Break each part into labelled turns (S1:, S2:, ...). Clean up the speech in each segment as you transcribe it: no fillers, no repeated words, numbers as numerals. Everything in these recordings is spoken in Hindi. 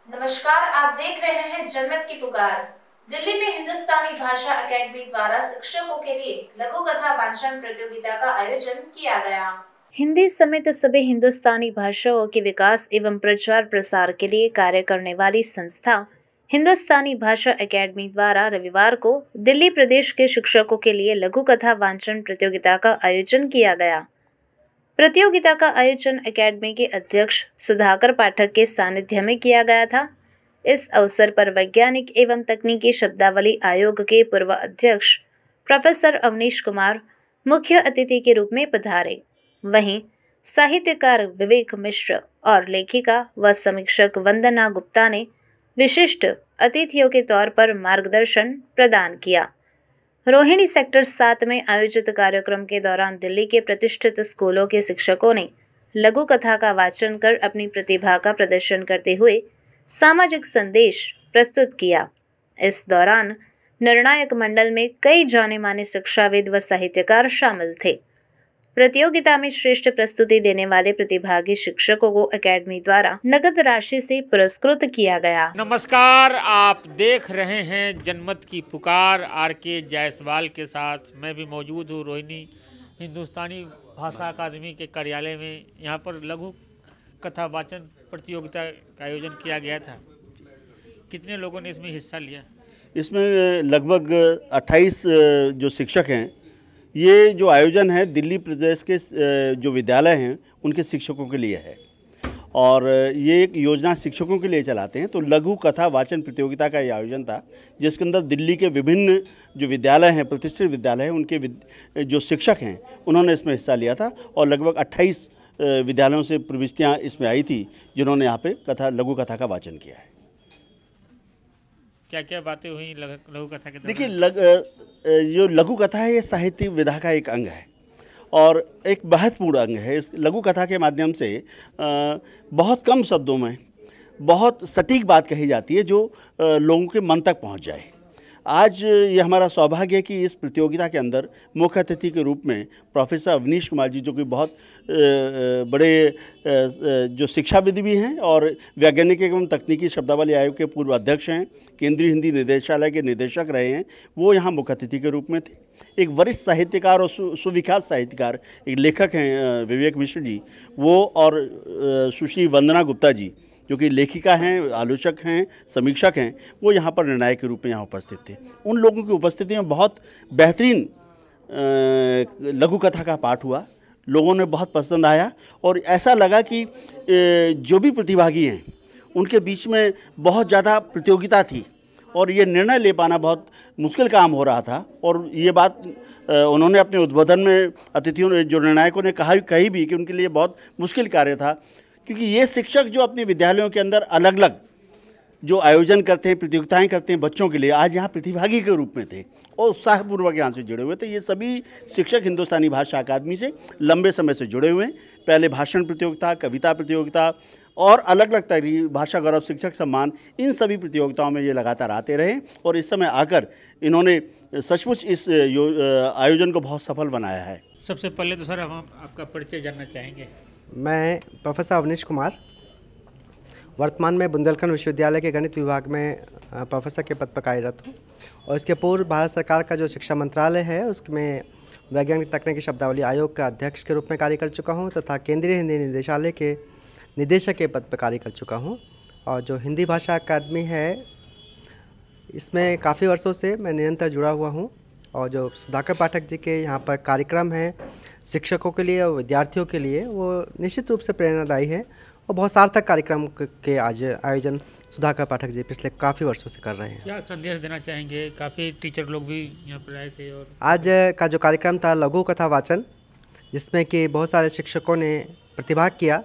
S1: नमस्कार, आप देख रहे हैं जनमत की पुकार। दिल्ली में हिंदुस्तानी भाषा एकेडमी द्वारा शिक्षकों के लिए लघु कथा वाचन प्रतियोगिता का आयोजन किया गया। हिंदी समेत सभी हिंदुस्तानी भाषाओं के विकास एवं प्रचार प्रसार के लिए कार्य करने वाली संस्था हिंदुस्तानी भाषा एकेडमी द्वारा रविवार को दिल्ली प्रदेश के शिक्षकों के लिए लघु कथा वाचन प्रतियोगिता का आयोजन किया गया। प्रतियोगिता का आयोजन एकेडमी के अध्यक्ष सुधाकर पाठक के सानिध्य में किया गया था। इस अवसर पर वैज्ञानिक एवं तकनीकी शब्दावली आयोग के पूर्व अध्यक्ष प्रोफेसर अवनीश कुमार मुख्य अतिथि के रूप में पधारे। वहीं साहित्यकार विवेक मिश्र और लेखिका व समीक्षक वंदना गुप्ता ने विशिष्ट अतिथियों के तौर पर मार्गदर्शन प्रदान किया। रोहिणी सेक्टर 7 में आयोजित कार्यक्रम के दौरान दिल्ली के प्रतिष्ठित स्कूलों के शिक्षकों ने लघु कथा का वाचन कर अपनी प्रतिभा का प्रदर्शन करते हुए सामाजिक संदेश प्रस्तुत किया। इस दौरान निर्णायक मंडल में कई जाने माने शिक्षाविद व साहित्यकार शामिल थे। प्रतियोगिता में श्रेष्ठ प्रस्तुति देने वाले प्रतिभागी शिक्षकों को एकेडमी द्वारा नगद राशि से पुरस्कृत किया गया।
S2: नमस्कार, आप देख रहे हैं जनमत की पुकार आर.के. जायसवाल के साथ। मैं भी मौजूद हूँ रोहिणी हिंदुस्तानी भाषा अकादमी के कार्यालय में। यहाँ पर लघु कथा वाचन प्रतियोगिता का आयोजन किया गया था। कितने लोगों ने इसमें हिस्सा लिया?
S3: इसमें लगभग 28 जो शिक्षक हैं। ये जो आयोजन है दिल्ली प्रदेश के जो विद्यालय हैं उनके शिक्षकों के लिए है और ये एक योजना शिक्षकों के लिए चलाते हैं। तो लघु कथा वाचन प्रतियोगिता का ये आयोजन था जिसके अंदर दिल्ली के विभिन्न जो विद्यालय हैं, प्रतिष्ठित विद्यालय हैं, उनके जो शिक्षक हैं उन्होंने इसमें हिस्सा लिया था और लगभग 28 विद्यालयों से प्रविष्टियाँ इसमें आई थी जिन्होंने यहाँ पे लघु कथा का वाचन किया है।
S2: क्या क्या बातें हुई लघु कथा के दौरान?
S3: देखिए, जो लघु कथा है ये साहित्य विधा का एक अंग है और एक महत्वपूर्ण अंग है। इस लघु कथा के माध्यम से बहुत कम शब्दों में बहुत सटीक बात कही जाती है जो लोगों के मन तक पहुंच जाए। आज ये हमारा सौभाग्य है कि इस प्रतियोगिता के अंदर मुख्य अतिथि के रूप में प्रोफेसर अवनीश कुमार जी, जो कि बहुत बड़े जो शिक्षाविद भी हैं और वैज्ञानिक एवं तकनीकी शब्दावली आयोग के पूर्व अध्यक्ष हैं, केंद्रीय हिंदी निदेशालय के निदेशक रहे हैं, वो यहाँ मुख्य अतिथि के रूप में थे। एक वरिष्ठ साहित्यकार और सुविख्यात साहित्यकार एक लेखक हैं विवेक मिश्र जी, वो और सुश्री वंदना गुप्ता जी जो कि लेखिका हैं, आलोचक हैं, समीक्षक हैं, वो यहाँ पर निर्णायक के रूप में यहाँ उपस्थित थे। उन लोगों की उपस्थिति में बहुत बेहतरीन लघु कथा का पाठ हुआ, लोगों ने बहुत पसंद आया और ऐसा लगा कि जो भी प्रतिभागी हैं उनके बीच में बहुत ज़्यादा प्रतियोगिता थी और ये निर्णय ले पाना बहुत मुश्किल काम हो रहा था। और ये बात उन्होंने अपने उद्बोधन में अतिथियों ने, जो निर्णायकों ने कही भी कि उनके लिए बहुत मुश्किल कार्य था, क्योंकि ये शिक्षक जो अपने विद्यालयों के अंदर अलग अलग जो आयोजन करते हैं, प्रतियोगिताएं करते हैं बच्चों के लिए, आज यहाँ प्रतिभागी के रूप में थे और उत्साहपूर्वक यहाँ से जुड़े हुए थे। ये सभी शिक्षक हिंदुस्तानी भाषा अकादमी से लंबे समय से जुड़े हुए हैं। पहले भाषण प्रतियोगिता, कविता प्रतियोगिता और अलग अलग तरीके भाषा गौरव शिक्षक सम्मान, इन सभी प्रतियोगिताओं में ये लगातार आते रहे और इस समय आकर इन्होंने सचमुच इस आयोजन को बहुत सफल बनाया है।
S2: सबसे पहले तो सर हम आपका परिचय जानना चाहेंगे।
S4: मैं प्रोफेसर अवनीश कुमार, वर्तमान में बुंदेलखंड विश्वविद्यालय के गणित विभाग में प्रोफेसर के पद पर कार्यरत हूँ और इसके पूर्व भारत सरकार का जो शिक्षा मंत्रालय है उसमें वैज्ञानिक तकनीकी शब्दावली आयोग का अध्यक्ष के रूप में कार्य कर चुका हूँ तथा केंद्रीय हिंदी निदेशालय के निदेशक के पद पर कार्य कर चुका हूँ। और जो हिंदी भाषा अकादमी है इसमें काफ़ी वर्षों से मैं निरंतर जुड़ा हुआ हूँ और जो सुधाकर पाठक जी के यहाँ पर कार्यक्रम है शिक्षकों के लिए और विद्यार्थियों के लिए, वो निश्चित रूप से प्रेरणादायी है और बहुत सार्थक कार्यक्रम के आज आयोजन सुधाकर पाठक जी पिछले काफ़ी वर्षों से कर रहे हैं।
S2: क्या संदेश देना चाहेंगे? काफ़ी टीचर लोग भी यहाँ पर आए थे और
S4: आज का जो कार्यक्रम था लघु कथा वाचन, जिसमें कि बहुत सारे शिक्षकों ने प्रतिभाग किया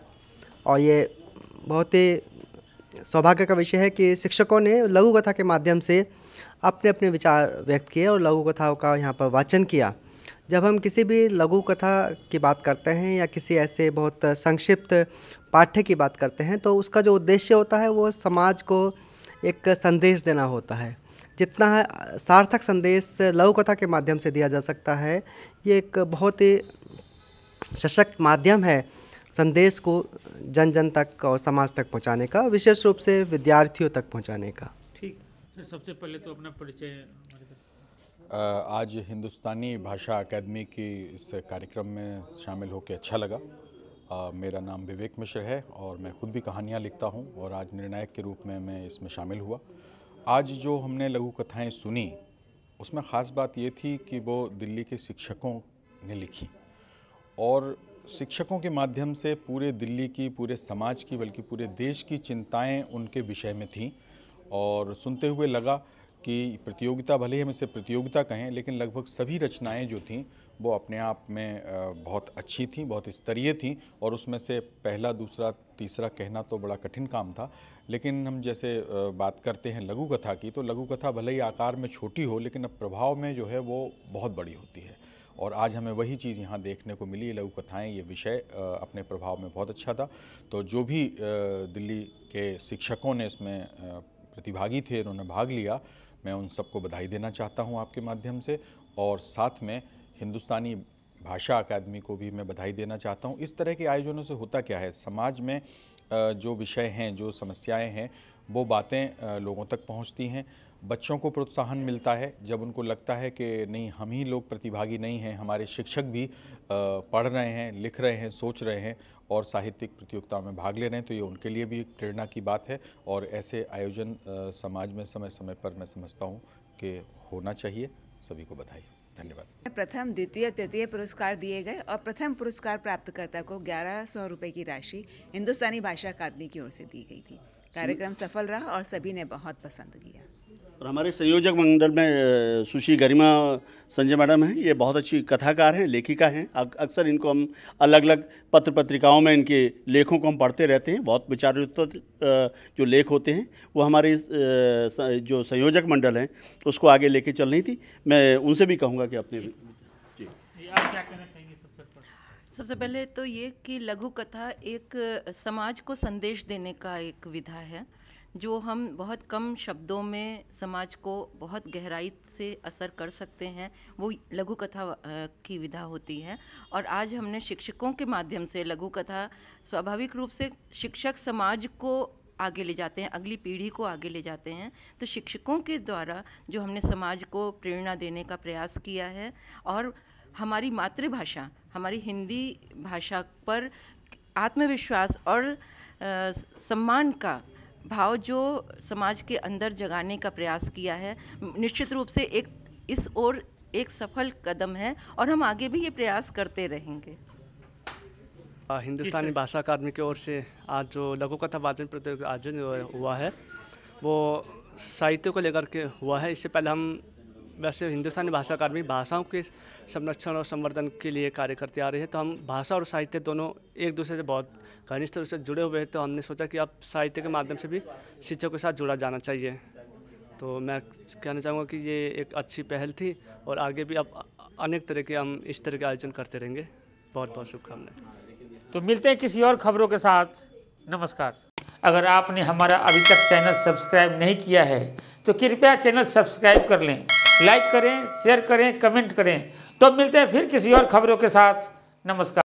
S4: और ये बहुत ही सौभाग्य का विषय है कि शिक्षकों ने लघु कथा के माध्यम से अपने अपने विचार व्यक्त किए और लघु कथाओं का यहाँ पर वाचन किया। जब हम किसी भी लघु कथा की बात करते हैं या किसी ऐसे बहुत संक्षिप्त पाठ्य की बात करते हैं तो उसका जो उद्देश्य होता है वो समाज को एक संदेश देना होता है। जितना सार्थक संदेश लघु कथा के माध्यम से दिया जा सकता है, ये एक बहुत ही सशक्त माध्यम है संदेश को जन जन तक और समाज तक पहुंचाने का, विशेष रूप से विद्यार्थियों तक पहुंचाने का।
S2: ठीक सर, सबसे पहले तो अपना परिचय।
S5: आज हिंदुस्तानी भाषा अकादमी की इस कार्यक्रम में शामिल होकर अच्छा लगा। मेरा नाम विवेक मिश्र है और मैं खुद भी कहानियाँ लिखता हूँ और आज निर्णायक के रूप में मैं इसमें शामिल हुआ। आज जो हमने लघु कथाएँ सुनी उसमें ख़ास बात ये थी कि वो दिल्ली के शिक्षकों ने लिखी और शिक्षकों के माध्यम से पूरे दिल्ली की, पूरे समाज की, बल्कि पूरे देश की चिंताएं उनके विषय में थीं। और सुनते हुए लगा कि प्रतियोगिता, भले ही हम इसे प्रतियोगिता कहें, लेकिन लगभग सभी रचनाएं जो थीं वो अपने आप में बहुत अच्छी थीं, बहुत स्तरीय थीं। और उसमें से पहला, दूसरा, तीसरा कहना तो बड़ा कठिन काम था। लेकिन हम जैसे बात करते हैं लघु कथा की, तो लघु कथा भले ही आकार में छोटी हो लेकिन अब प्रभाव में जो है वो बहुत बड़ी होती है। और आज हमें वही चीज़ यहाँ देखने को मिली। लघु कथाएँ, ये विषय अपने प्रभाव में बहुत अच्छा था। तो जो भी दिल्ली के शिक्षकों ने इसमें प्रतिभागी थे, उन्होंने भाग लिया, मैं उन सबको बधाई देना चाहता हूँ आपके माध्यम से। और साथ में हिंदुस्तानी भाषा अकादमी को भी मैं बधाई देना चाहता हूँ। इस तरह के आयोजनों से होता क्या है, समाज में जो विषय हैं, जो समस्याएं हैं, वो बातें लोगों तक पहुँचती हैं। बच्चों को प्रोत्साहन मिलता है जब उनको लगता है कि नहीं, हम ही लोग प्रतिभागी नहीं हैं, हमारे शिक्षक भी पढ़ रहे हैं, लिख रहे हैं, सोच रहे हैं और साहित्यिक प्रतियोगिताओं में भाग ले रहे हैं। तो ये उनके लिए भी एक प्रेरणा की बात है और ऐसे आयोजन समाज में समय समय पर मैं समझता हूँ कि होना चाहिए। सभी को बधाई, धन्यवाद।
S6: प्रथम, द्वितीय, तृतीय पुरस्कार दिए गए और प्रथम पुरस्कार प्राप्तकर्ता को 1100 रुपये की राशि हिंदुस्तानी भाषा अकादमी की ओर से दी गई थी। कार्यक्रम सफल रहा और सभी ने बहुत पसंद किया।
S3: और हमारे संयोजक मंडल में सुश्री गरिमा संजय मैडम हैं। ये बहुत अच्छी कथाकार हैं, लेखिका हैं। अक्सर इनको हम अलग अलग पत्र पत्रिकाओं में इनके लेखों को हम पढ़ते रहते हैं। बहुत विचारोत्तर जो लेख होते हैं वो हमारे जो संयोजक मंडल हैं उसको आगे लेके चल रही थी। मैं उनसे भी कहूँगा कि अपने जी
S2: आप क्या कहना चाहेंगे?
S7: सबसे पहले तो ये कि लघु कथा एक समाज को संदेश देने का एक विधा है जो हम बहुत कम शब्दों में समाज को बहुत गहराई से असर कर सकते हैं, वो लघु कथा की विधा होती है। और आज हमने शिक्षकों के माध्यम से लघु कथा, स्वाभाविक रूप से शिक्षक समाज को आगे ले जाते हैं, अगली पीढ़ी को आगे ले जाते हैं। तो शिक्षकों के द्वारा जो हमने समाज को प्रेरणा देने का प्रयास किया है और हमारी मातृभाषा, हमारी हिंदी भाषा पर आत्मविश्वास और सम्मान का भाव जो समाज के अंदर जगाने का प्रयास किया है, निश्चित रूप से इस ओर एक सफल कदम है और हम आगे भी ये प्रयास करते रहेंगे।
S8: हिंदुस्तानी भाषा अकादमी की ओर से आज जो लघु कथा वाचन प्रतियोगिता आयोजन हुआ है वो साहित्य को लेकर के हुआ है। इससे पहले हम वैसे हिंदुस्तानी भाषा अकादमी भाषाओं के संरक्षण और संवर्धन के लिए कार्य करते आ रहे हैं। तो हम भाषा और साहित्य दोनों एक दूसरे से बहुत घनिष्ठ रूप से जुड़े हुए हैं। तो हमने सोचा कि अब साहित्य के माध्यम से भी शिक्षकों के साथ जुड़ा जाना चाहिए। तो मैं कहना चाहूँगा कि ये एक अच्छी पहल थी और आगे भी अब अनेक तरह के हम इस तरह के आयोजन करते रहेंगे। बहुत बहुत शुभकामनाएं।
S2: तो मिलते हैं किसी और खबरों के साथ। नमस्कार। अगर आपने हमारा अभी तक चैनल सब्सक्राइब नहीं किया है तो कृपया चैनल सब्सक्राइब कर लें, लाइक करें, शेयर करें, कमेंट करें। तो मिलते हैं फिर किसी और खबरों के साथ। नमस्कार।